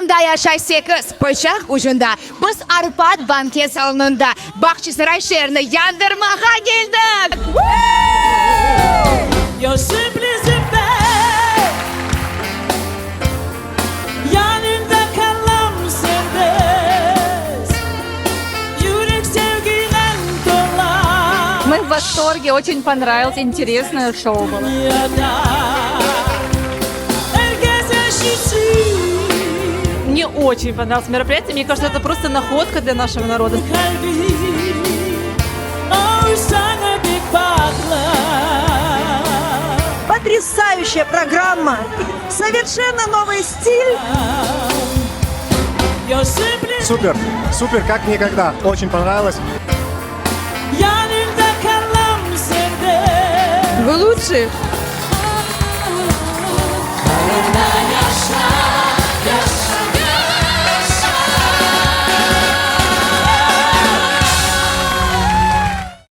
Анда yaşaysiz, bıçak ucunda. Biz Arpad banket salonunda Bahçesaray şehrini yandırmaya geldik. You're simply zipper. Yanında kalan serbest. Yürek sevgiden dolar. Мы в восторге, очень понравилось, интересное шоу было. Herkes eşitsin. Мне очень понравилось мероприятие. Мне кажется, это просто находка для нашего народа. Kalbi. Oh, sana bir bakla. Потрясающая программа, совершенно новый стиль. You're simply Супер, супер, как никогда. Очень понравилось. yanında kalan serbest. Вы лучшие.